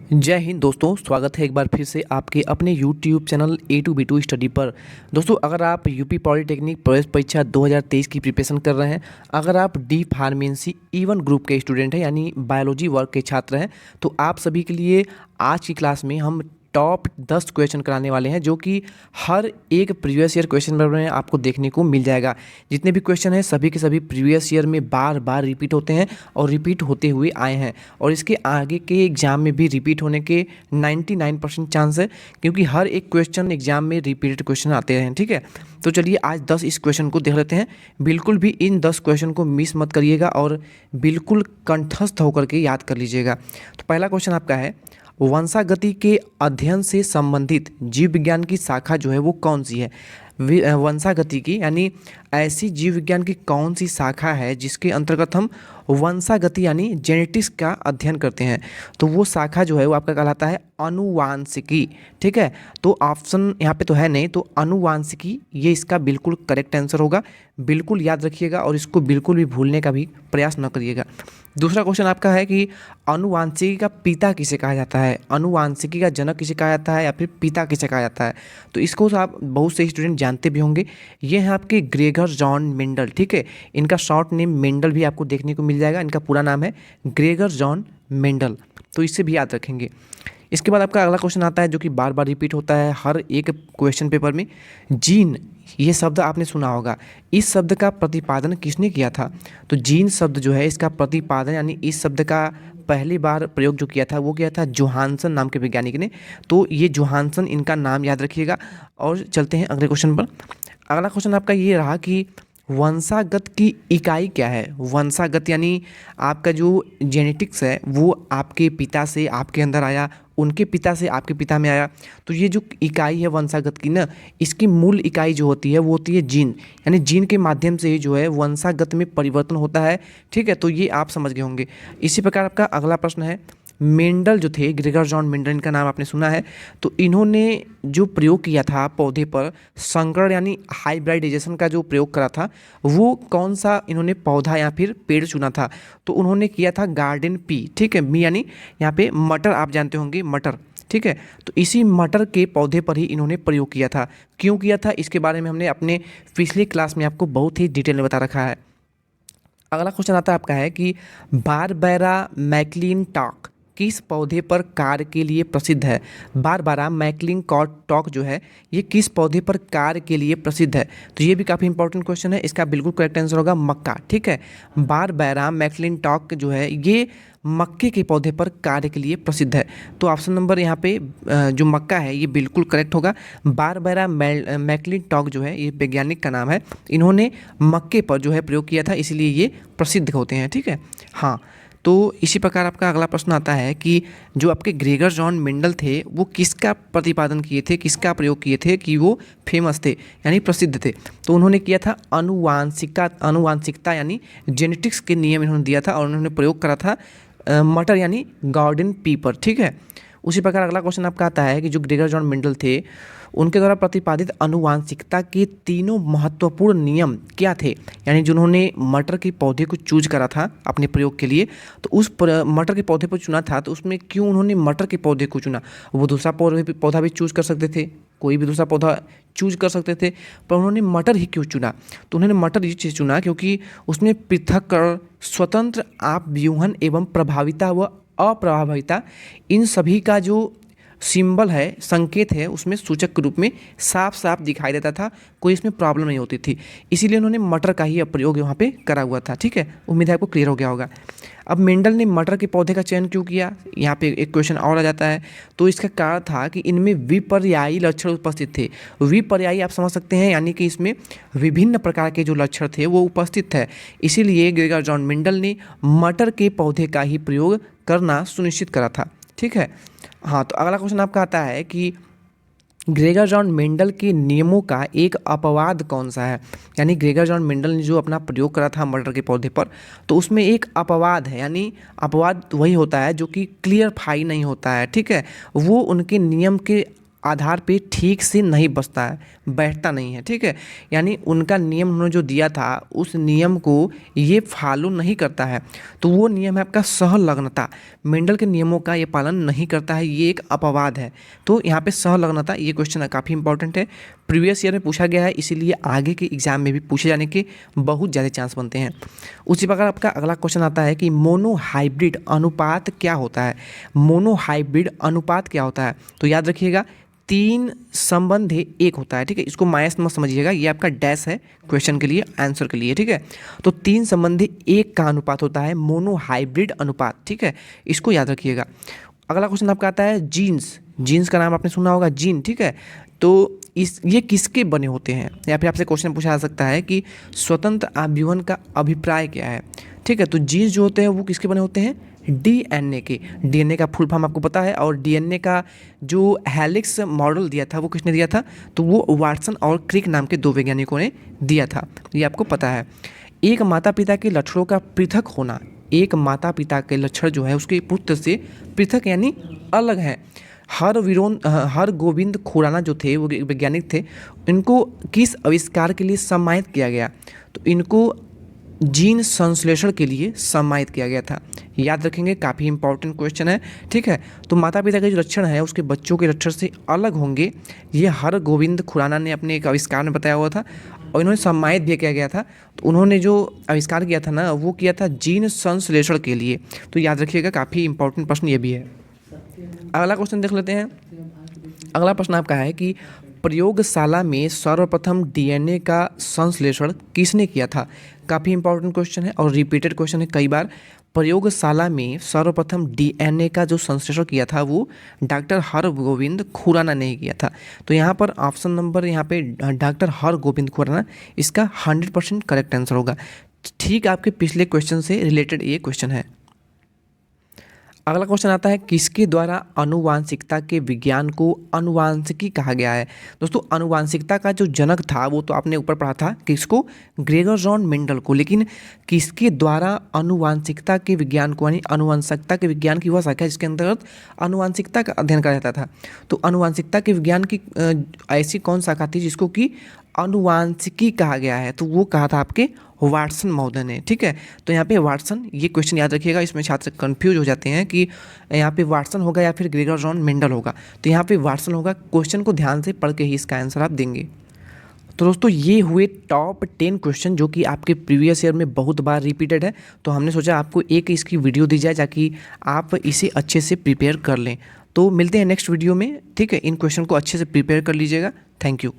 जय हिंद दोस्तों, स्वागत है एक बार फिर से आपके अपने YouTube चैनल A2B2 स्टडी पर। दोस्तों, अगर आप यूपी पॉलिटेक्निक प्रवेश परीक्षा 2023 की प्रिपरेशन कर रहे हैं, अगर आप डी फार्मेसी E1 ग्रुप के स्टूडेंट हैं यानी बायोलॉजी वर्ग के छात्र हैं, तो आप सभी के लिए आज की क्लास में हम टॉप 10 क्वेश्चन कराने वाले हैं, जो कि हर एक प्रीवियस ईयर क्वेश्चन पेपर में आपको देखने को मिल जाएगा। जितने भी क्वेश्चन हैं सभी के सभी प्रीवियस ईयर में बार बार रिपीट होते हैं और रिपीट होते हुए आए हैं, और इसके आगे के एग्ज़ाम में भी रिपीट होने के 99% चांस है, क्योंकि हर एक क्वेश्चन एग्जाम में रिपीटेड क्वेश्चन आते हैं। ठीक है, तो चलिए आज 10 इस क्वेश्चन को देख लेते हैं। बिल्कुल भी इन 10 क्वेश्चन को मिस मत करिएगा और बिल्कुल कंठस्थ होकर के याद कर लीजिएगा। तो पहला क्वेश्चन आपका है, वंशागति के अध्ययन से संबंधित जीव विज्ञान की शाखा जो है वो कौन सी है। वंशागति की यानी ऐसी जीव विज्ञान की कौन सी शाखा है जिसके अंतर्गत हम वंशागति यानी जेनेटिक्स का अध्ययन करते हैं। तो वो शाखा जो है वो आपका कहलाता है अनुवांशिकी। ठीक है, तो ऑप्शन यहाँ पे तो है नहीं, तो अनुवांशिकी ये इसका बिल्कुल करेक्ट आंसर होगा। बिल्कुल याद रखिएगा और इसको बिल्कुल भी भूलने का भी प्रयास न करिएगा। दूसरा क्वेश्चन आपका है कि अनुवांशिकी का पिता किसे कहा जाता है। अनुवांशिकी का जनक किसे कहा जाता है या फिर पिता किसे कहा जाता है। तो इसको आप बहुत से स्टूडेंट जानते भी होंगे। ये हैं आपके ग्रेगर जॉन मेंडल। ठीक है, इनका शॉर्ट नेम मेंडल भी आपको देखने को मिल जाएगा। इनका पूरा नाम है ग्रेगर जॉन मेंडल, तो इससे भी याद रखेंगे। इसके बाद आपका अगला क्वेश्चन आता है जो कि बार बार रिपीट होता है हर एक क्वेश्चन पेपर में। जीन, ये शब्द आपने सुना होगा। इस शब्द का प्रतिपादन किसने किया था। तो जीन शब्द जो है इसका प्रतिपादन यानी इस शब्द का पहली बार प्रयोग जो किया था वो किया था जोहानसन नाम के वैज्ञानिक ने। तो ये जोहानसन इनका नाम याद रखिएगा। और चलते हैं अगले क्वेश्चन पर। अगला क्वेश्चन आपका ये रहा कि वंशागत की इकाई क्या है। वंशागत यानी आपका जो जेनेटिक्स है वो आपके पिता से आपके अंदर आया, उनके पिता से आपके पिता में आया। तो ये जो इकाई है वंशागत की ना, इसकी मूल इकाई जो होती है वो होती है जीन। यानी जीन के माध्यम से ही जो है वंशागत में परिवर्तन होता है। ठीक है, तो ये आप समझ गए होंगे। इसी प्रकार आपका अगला प्रश्न है, मेंडल जो थे, ग्रेगर जॉन मेंडल, इनका नाम आपने सुना है। तो इन्होंने जो प्रयोग किया था पौधे पर संकरण यानी हाइब्रिडाइजेशन का जो प्रयोग करा था, वो कौन सा इन्होंने पौधा या फिर पेड़ चुना था। तो उन्होंने किया था गार्डन पी। ठीक है, मी यानी यहाँ पे मटर, आप जानते होंगे मटर। ठीक है, तो इसी मटर के पौधे पर ही इन्होंने प्रयोग किया था। क्यों किया था इसके बारे में हमने अपने पिछली क्लास में आपको बहुत ही डिटेल में बता रखा है। अगला क्वेश्चन आता है आपका है कि बारबेरा मैक्लिनटॉक किस पौधे पर कार्य के लिए प्रसिद्ध है। बारबेरा मैक्लिनटॉक जो है ये किस पौधे पर कार्य के लिए प्रसिद्ध है। तो ये भी काफ़ी इंपॉर्टेंट क्वेश्चन है। इसका बिल्कुल करेक्ट आंसर होगा मक्का। ठीक है, बारबेरा मैक्लिनटॉक जो है ये मक्के के पौधे पर कार्य के लिए प्रसिद्ध है। तो ऑप्शन नंबर यहाँ पे जो मक्का है ये बिल्कुल करेक्ट होगा। बारबेरा मैक्लिनटॉक जो है ये वैज्ञानिक का नाम है। इन्होंने मक्के पर जो है प्रयोग किया था, इसलिए ये प्रसिद्ध होते हैं। ठीक है, हाँ। तो इसी प्रकार आपका अगला प्रश्न आता है कि जो आपके ग्रेगर जॉन मेंडल थे वो किसका प्रतिपादन किए थे, किसका प्रयोग किए थे कि वो फेमस थे यानी प्रसिद्ध थे। तो उन्होंने किया था अनुवांशिकता यानी जेनेटिक्स के नियम इन्होंने दिया था और उन्होंने प्रयोग करा था मटर यानी गार्डन पी पर। ठीक है, उसी प्रकार अगला क्वेश्चन आपका आता है कि जो ग्रेगर जॉन मेंडल थे उनके द्वारा प्रतिपादित अनुवांशिकता के तीनों महत्वपूर्ण नियम क्या थे। यानी जिन्होंने मटर के पौधे को चूज करा था अपने प्रयोग के लिए, तो उस मटर के पौधे पर चुना था, तो उसमें क्यों उन्होंने मटर के पौधे को चुना। वो दूसरा पौधा भी चूज कर सकते थे, कोई भी दूसरा पौधा चूज कर सकते थे, पर उन्होंने मटर ही क्यों चुना। तो उन्होंने मटर ये चीज़ चुना क्योंकि उसमें पृथक्करण, स्वतंत्र आप व्यूहन एवं प्रभाविता व अप्रभाविता, इन सभी का जो सिंबल है, संकेत है, उसमें सूचक के रूप में साफ साफ दिखाई देता था, कोई इसमें प्रॉब्लम नहीं होती थी। इसीलिए उन्होंने मटर का ही प्रयोग वहाँ पे करा हुआ था। ठीक है, उम्मीद है आपको क्लियर हो गया होगा। अब मेंडल ने मटर के पौधे का चयन क्यों किया, यहाँ पे एक क्वेश्चन और आ जाता है। तो इसका कारण था कि इनमें विपर्यायी लक्षण उपस्थित थे। विपर्यायी आप समझ सकते हैं, यानी कि इसमें विभिन्न प्रकार के जो लक्षण थे वो उपस्थित थे। इसीलिए ग्रेगर जॉन मेंडल ने मटर के पौधे का ही प्रयोग करना सुनिश्चित करा था। ठीक है, हाँ। तो अगला क्वेश्चन आपका आता है कि ग्रेगर जॉन मेंडल के नियमों का एक अपवाद कौन सा है। यानी ग्रेगर जॉन मेंडल ने जो अपना प्रयोग करा था मटर के पौधे पर, तो उसमें एक अपवाद है। यानी अपवाद वही होता है जो कि क्लियरफाई नहीं होता है। ठीक है, वो उनके नियम के आधार पे ठीक से नहीं बसता है, बैठता नहीं है, ठीक है। यानी उनका नियम उन्होंने जो दिया था उस नियम को ये फॉलो नहीं करता है, तो वो नियम है आपका सहलग्नता। मेंडल के नियमों का ये पालन नहीं करता है, ये एक अपवाद है। तो यहाँ पे सहलग्नता ये क्वेश्चन काफ़ी इंपॉर्टेंट है, प्रीवियस ईयर में पूछा गया है, इसीलिए आगे के एग्जाम में भी पूछे जाने के बहुत ज़्यादा चांस बनते हैं। उसी प्रकार आपका अगला क्वेश्चन आता है कि मोनोहाइब्रिड अनुपात क्या होता है। मोनोहाइब्रिड अनुपात क्या होता है, तो याद रखिएगा 3 संबंध एक होता है, ठीक है। इसको माइनस मत समझिएगा, ये आपका डैश है क्वेश्चन के लिए, आंसर के लिए, ठीक है। तो 3 संबंध एक का अनुपात होता है मोनोहाइब्रिड अनुपात, ठीक है, इसको याद रखिएगा। अगला क्वेश्चन आपका आता है जीन्स। जीन्स का नाम आपने सुना होगा, जीन, ठीक है। तो ये किसके बने होते हैं, या फिर आपसे क्वेश्चन पूछा जा सकता है कि स्वतंत्र आव्यूहन का अभिप्राय क्या है, ठीक है। तो जीन्स जो होते हैं वो किसके बने होते हैं, डीएनए के। डीएनए का फुल फॉर्म आपको पता है, और डीएनए का जो हेलिक्स मॉडल दिया था वो किसने दिया था, तो वो वाटसन और क्रिक नाम के 2 वैज्ञानिकों ने दिया था, ये आपको पता है। एक माता पिता के लक्षणों का पृथक होना, एक माता पिता के लक्षण जो है उसके पुत्र से पृथक यानी अलग है। हर गोविंद खुराना जो थे वो वैज्ञानिक थे, इनको किस आविष्कार के लिए सम्मानित किया गया, तो इनको जीन संश्लेषण के लिए सम्मानित किया गया था। याद रखेंगे, काफ़ी इंपॉर्टेंट क्वेश्चन है, ठीक है। तो माता पिता के जो लक्षण है उसके बच्चों के लक्षण से अलग होंगे, ये हर गोविंद खुराना ने अपने एक आविष्कार में बताया हुआ था, और इन्होंने सम्मानित भी किया गया था। तो उन्होंने जो आविष्कार किया था ना वो किया था जीन संश्लेषण के लिए, तो याद रखिएगा, काफ़ी इंपॉर्टेंट प्रश्न ये भी है। अगला क्वेश्चन देख लेते हैं। अगला प्रश्न आपका है कि प्रयोगशाला में सर्वप्रथम डीएनए का संश्लेषण किसने किया था। काफ़ी इंपॉर्टेंट क्वेश्चन है और रिपीटेड क्वेश्चन है कई बार। प्रयोगशाला में सर्वप्रथम डीएनए का जो संश्लेषण किया था वो डॉक्टर हरगोविंद खुराना ने किया था। तो यहाँ पर ऑप्शन नंबर यहाँ पे डॉक्टर हरगोविंद खुराना इसका 100% करेक्ट आंसर होगा। ठीक आपके पिछले क्वेश्चन से रिलेटेड ये क्वेश्चन है। अगला क्वेश्चन आता है, किसके द्वारा आनुवांशिकता के विज्ञान को आनुवांशिकी कहा गया है। दोस्तों आनुवांशिकता का जो जनक था वो तो आपने ऊपर पढ़ा था, किसको, ग्रेगर जॉन मेंडल को। लेकिन किसके द्वारा आनुवांशिकता के विज्ञान को, यानी आनुवंशिकता के विज्ञान की वह शाखा जिसके अंतर्गत आनुवांशिकता का अध्ययन करा जाता था, तो आनुवांशिकता के विज्ञान की ऐसी कौन शाखा थी जिसको कि आनुवांशिकी कहा गया है, तो वो कहा था आपके वाटसन महोदय ने, ठीक है। तो यहाँ पे वाटसन, ये क्वेश्चन याद रखिएगा, इसमें छात्र कंफ्यूज हो जाते हैं कि यहाँ पे वाटसन होगा या फिर ग्रेगर जॉन मेंडल होगा, तो यहाँ पे वाटसन होगा। क्वेश्चन को ध्यान से पढ़ के ही इसका आंसर आप देंगे। तो दोस्तों ये हुए टॉप 10 क्वेश्चन जो कि आपके प्रीवियस ईयर में बहुत बार रिपीटेड है, तो हमने सोचा आपको एक इसकी वीडियो दी जाए ताकि आप इसे अच्छे से प्रिपेयर कर लें। तो मिलते हैं नेक्स्ट वीडियो में, ठीक है। इन क्वेश्चन को अच्छे से प्रिपेयर कर लीजिएगा। Thank you.